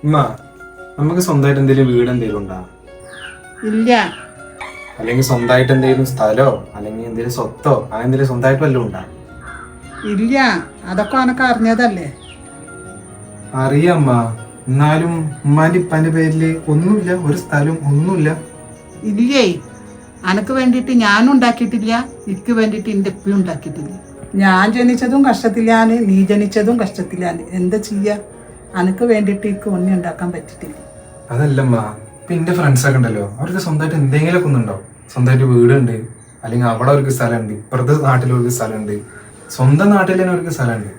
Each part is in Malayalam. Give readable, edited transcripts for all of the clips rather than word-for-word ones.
ഉമ്മ, നമുക്ക് സ്വന്തമായിട്ട് എന്തെങ്കിലും വീട് എന്തെങ്കിലും ഉണ്ടാ? ഇല്ല. അല്ലെങ്കിൽ സ്വന്തമായിട്ട് എന്തെങ്കിലും സ്ഥലോ അല്ലെങ്കിൽ എന്തെങ്കിലും സ്വത്തോ അങ്ങനെ എന്തെങ്കിലും സ്വന്തമായിട്ട് വല്ലതും ഉണ്ടാ? ഇല്ല, അതൊക്കെ അനക്ക് അറിഞ്ഞതല്ലേ. അറിയാമ്മ, എന്നാലും ഉമ്മാന്റെ ഇപ്പാന്റെ പേരില് ഒന്നുമില്ല, ഒരു സ്ഥലം ഒന്നുമില്ല. ഇല്ലേ, അനക്ക് വേണ്ടിയിട്ട് ഞാനും ഉണ്ടാക്കിയിട്ടില്ല, എനിക്ക് വേണ്ടിയിട്ട് എൻ്റെ ഇപ്പയും ഉണ്ടാക്കിയിട്ടില്ല. ഞാൻ ജനിച്ചതും കഷ്ടത്തിലാണ്, നീ ജനിച്ചതും കഷ്ടത്തിലാണ്. എന്താ ചെയ്യാ? അനക്ക് വേണ്ടിയിട്ട് എനിക്ക് ഒന്നും ഉണ്ടാക്കാൻ പറ്റിയിട്ടില്ല. അതല്ലമ്മ, ഇപ്പൊ എന്റെ ഫ്രണ്ട്സ് ഒക്കെ ഉണ്ടല്ലോ, അവർക്ക് സ്വന്തമായിട്ട് എന്തെങ്കിലുമൊക്കെ ഒന്നുണ്ടാവും. സ്വന്തമായിട്ട് വീടുണ്ട്, അല്ലെങ്കിൽ അവിടെ അവർക്ക് സ്ഥലമുണ്ട്, ഇപ്പുറത്തെ നാട്ടിൽ അവർക്ക് സ്ഥലമുണ്ട്, സ്വന്തം നാട്ടിൽ തന്നെ അവർക്ക് സ്ഥലമുണ്ട്.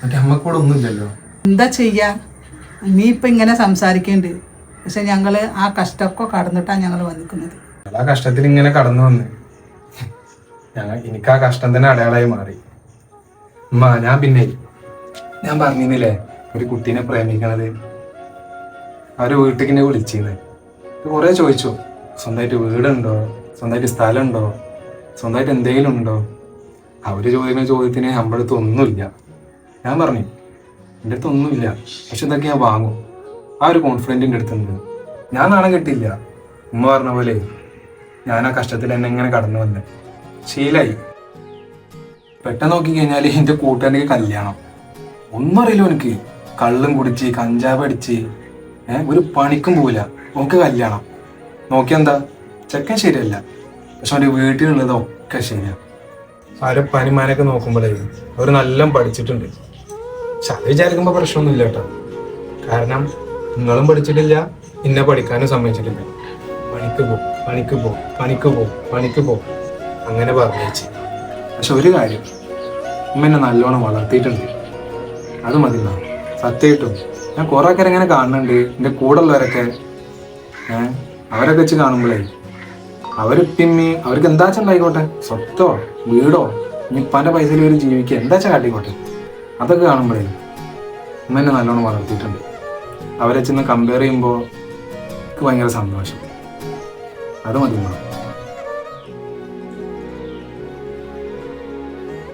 മറ്റേ അമ്മക്കൂടെ ഒന്നുമില്ലല്ലോ. എന്താ ചെയ്യാ? നീ ഇപ്പം ഇങ്ങനെ സംസാരിക്കേണ്ട, പക്ഷെ ഞങ്ങൾ ആ കഷ്ടമൊക്കെ കടന്നിട്ടാണ് ഞങ്ങൾ വന്നിക്കുന്നത്. ആ കഷ്ടത്തിൽ ഇങ്ങനെ കടന്നു വന്ന് എനിക്ക് ആ കഷ്ടം തന്നെ അടയാളമായി മാറി. ഉമ്മ, ഞാൻ പറഞ്ഞിരുന്നില്ലേ ഒരു കുട്ടീനെ പ്രേമിക്കണത്. അവര് വീട്ടിലേക്ക് എന്നെ വിളിച്ചിരുന്നു. കുറെ ചോദിച്ചു, സ്വന്തമായിട്ട് വീടുണ്ടോ, സ്വന്തമായിട്ട് സ്ഥലമുണ്ടോ, സ്വന്തമായിട്ട് എന്തെങ്കിലും ഉണ്ടോ. അവര് ചോദിക്കുന്ന ചോദ്യത്തിന് നമ്മുടെ അടുത്ത് ഒന്നുമില്ല. ഞാൻ പറഞ്ഞു എൻ്റെ അടുത്ത് ഒന്നുമില്ല, പക്ഷെ ഇതൊക്കെ ഞാൻ വാങ്ങും. ആ ഒരു കോൺഫിഡൻറ്റ് എൻ്റെ അടുത്തുണ്ട്. ഞാൻ നാണം കെട്ടില്ല. ഉമ്മ പറഞ്ഞ പോലെ ഞാൻ ആ കഷ്ടത്തിൽ എന്നെ ഇങ്ങനെ കടന്നു വന്നെ ശീലായി. പെട്ടെന്ന് നോക്കിക്കഴിഞ്ഞാൽ എൻ്റെ കൂട്ടുകാരൻ്റെ കല്യാണം. ഒന്നും അറിയില്ല എനിക്ക്. കള്ളും കുടിച്ച് കഞ്ചാവ് അടിച്ച് ഒരു പണിക്കും പോവില്ല, നമുക്ക് കല്യാണം. നോക്കിയെന്താ, ചെക്കൻ ശരിയല്ല, പക്ഷെ അവൻ്റെ വീട്ടിലുള്ളതൊക്കെ ശരിയാ. അവരെ പനിമാനൊക്കെ നോക്കുമ്പോഴേ അവർ നല്ല പഠിച്ചിട്ടുണ്ട്. പക്ഷെ അത് വിചാരിക്കുമ്പോൾ പ്രശ്നമൊന്നുമില്ല കേട്ടോ. കാരണം നിങ്ങളും പഠിച്ചിട്ടില്ല, ഇന്നെ പഠിക്കാനും സമ്മതിച്ചിട്ടില്ല. പണിക്ക് പോ അങ്ങനെ പറഞ്ഞേച്ച്. പക്ഷെ ഒരു കാര്യം, ഉമ്മ എന്നെ നല്ലോണം വളർത്തിയിട്ടുണ്ട്. അത് മതി സത്യമായിട്ടും. ഞാൻ കുറെ ആൾക്കാരെ ഇങ്ങനെ കാണുന്നുണ്ട്, എൻ്റെ കൂടെ ഉള്ളവരൊക്കെ അവരൊക്കെ വെച്ച് കാണുമ്പോഴേ അവരിപ്പിമ്മി അവർക്ക് എന്താ വെച്ചുണ്ടായിക്കോട്ടെ, സ്വത്തോ വീടോ ഇനിപ്പാൻ്റെ പൈസയിൽ ഒരു ജീവിക്കുക എന്താ വെച്ചാൽ കാട്ടിക്കോട്ടെ. അതൊക്കെ കാണുമ്പോഴേ ഉമ്മ എന്നെ നല്ലോണം വളർത്തിയിട്ടുണ്ട്. അവരെ ചെന്ന് കമ്പയർ ചെയ്യുമ്പോൾ എനിക്ക് ഭയങ്കര സന്തോഷം. അത് മതി.